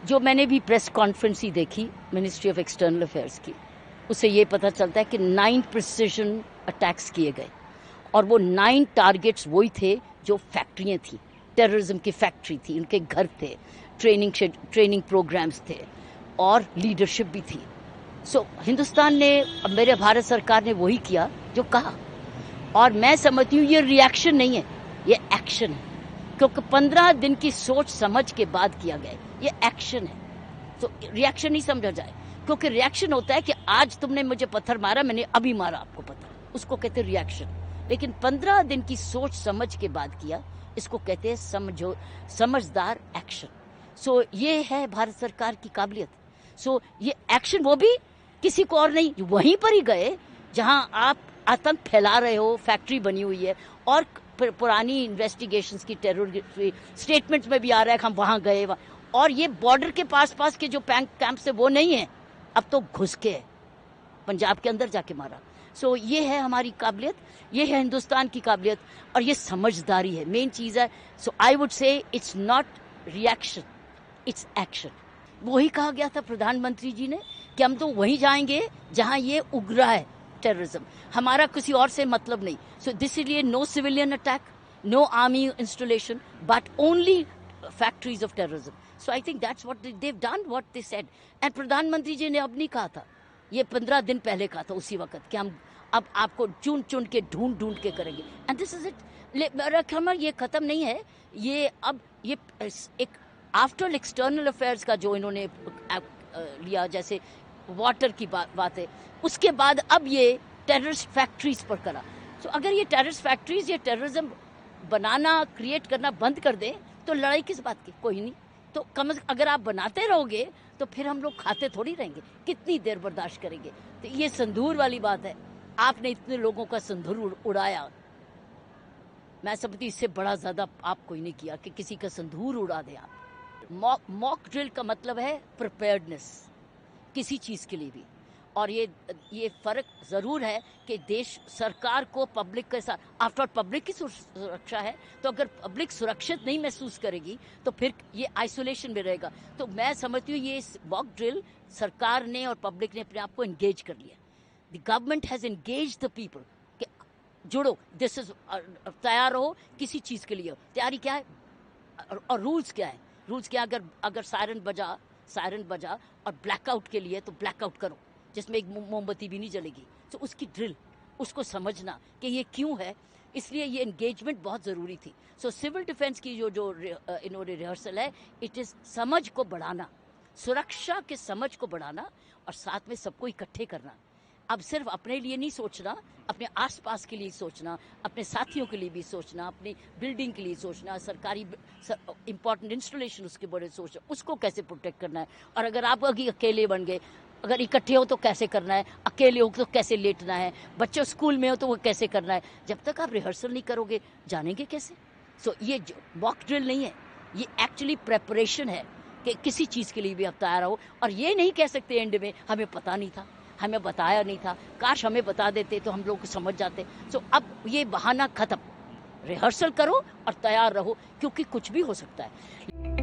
जो मैंने भी प्रेस कॉन्फ्रेंस ही देखी मिनिस्ट्री ऑफ एक्सटर्नल अफेयर्स की, उससे ये पता चलता है कि 9 प्रिसिजन अटैक्स किए गए और वो 9 टारगेट्स वही थे जो फैक्ट्रियाँ थी, टेररिज्म की फैक्ट्री थी, उनके घर थे, ट्रेनिंग प्रोग्राम्स थे और लीडरशिप भी थी। सो हिंदुस्तान ने, मेरे भारत सरकार ने वही किया जो कहा, और मैं समझती हूँ ये रिएक्शन नहीं है, ये एक्शन है, क्योंकि 15 दिन की सोच समझ के बाद किया गया, ये एक्शन है। तो रिएक्शन नहीं समझा जाए, क्योंकि रिएक्शन होता है कि आज तुमने मुझे पत्थर मारा, मैंने अभी मारा आपको पत्थर, उसको कहते हैं रिएक्शन। लेकिन 15 दिन की सोच समझ के बाद किया, इसको कहते हैं समझदार एक्शन। सो ये है भारत सरकार की काबिलियत। सो ये एक्शन, वो भी किसी को और नहीं, वहीं पर ही गए जहां आप आतंक फैला रहे हो, फैक्ट्री बनी हुई है, और पुरानी इन्वेस्टिगेशंस की टेरर स्टेटमेंट्स में भी आ रहा है कि हम वहां गए, और ये बॉर्डर के पास के जो कैंप से वो नहीं है, अब तो घुस के पंजाब के अंदर जाके मारा। सो ये है हमारी काबिलियत, ये है हिंदुस्तान की काबिलियत, और ये समझदारी है, मेन चीज़ है। So I would say it's not reaction, it's action. वही कहा गया था प्रधानमंत्री जी ने कि हम तो वहीं जाएंगे जहां ये उग्र है टेररिज्म, हमारा किसी और से मतलब नहीं। So this is no civilian attack, no army installation, but only factories of terrorism. So I think that's what they've done, what they said. And प्रधानमंत्री जी ने अब नहीं कहा था, ये 15 दिन पहले कहा था उसी वक्त कि हम अब आपको चुन के ढूंढ के करेंगे। And this is it. ये खत्म नहीं है, ये अब ये एक आफ्टर एक्सटर्नल अफेयर्स का जो इन्होंने लिया, जैसे वाटर की बात है, उसके बाद अब ये टेररिस्ट फैक्ट्रीज पर करा। तो अगर ये टेररिस्ट फैक्ट्रीज, ये टेररिज्म बनाना, क्रिएट करना बंद कर दें तो लड़ाई किस बात की, कोई नहीं। तो अगर आप बनाते रहोगे तो फिर हम लोग खाते थोड़ी रहेंगे, कितनी देर बर्दाश्त करेंगे। तो ये संदूर वाली बात है, आपने इतने लोगों का संदूर उड़ाया, मैं समझती इससे बड़ा ज्यादा आप कोई नहीं किया कि किसी का संदूर उड़ा दे आप। मॉक ड्रिल का मतलब है प्रिपेयर्डनेस किसी चीज के लिए भी, और ये फर्क जरूर है कि देश सरकार को पब्लिक के साथ, आफ्टर पब्लिक की सुरक्षा है, तो अगर पब्लिक सुरक्षित नहीं महसूस करेगी तो फिर ये आइसोलेशन में रहेगा। तो मैं समझती हूँ ये मॉक ड्रिल सरकार ने और पब्लिक ने अपने आप को एंगेज कर लिया। The government has engage the people कि जुड़ो, दिस इज, तैयार रहो किसी चीज के लिए। तैयारी क्या है और रूल्स क्या है? रूल्स क्या, अगर सायरन बजा और ब्लैकआउट के लिए, तो ब्लैकआउट करो जिसमें एक मोमबत्ती भी नहीं जलेगी। तो उसकी ड्रिल, उसको समझना कि ये क्यों है, इसलिए ये एंगेजमेंट बहुत ज़रूरी थी। सो सिविल डिफेंस की जो इन्होंने रिहर्सल है, इट इज़ समझ को बढ़ाना, सुरक्षा के समझ को बढ़ाना, और साथ में सबको इकट्ठे करना। अब सिर्फ अपने लिए नहीं सोचना, अपने आसपास के लिए सोचना, अपने साथियों के लिए भी सोचना, अपनी बिल्डिंग के लिए सोचना, सरकारी इंपॉर्टेंट इंस्टॉलेशन उसके बड़े सोचना, उसको कैसे प्रोटेक्ट करना है। और अगर आप अकेले बन गए, अगर इकट्ठे हो तो कैसे करना है, अकेले हो तो कैसे लेटना है, बच्चे स्कूल में हो तो वो कैसे करना है। जब तक आप रिहर्सल नहीं करोगे जानेंगे कैसे? सो ये मॉक ड्रिल नहीं है, ये एक्चुअली प्रेपरेशन है कि किसी चीज़ के लिए भी आप तैयार हो। और ये नहीं कह सकते एंड में हमें पता नहीं था, हमें बताया नहीं था, काश हमें बता देते तो हम लोग समझ जाते। सो अब ये बहाना खत्म, रिहर्सल करो और तैयार रहो, क्योंकि कुछ भी हो सकता है।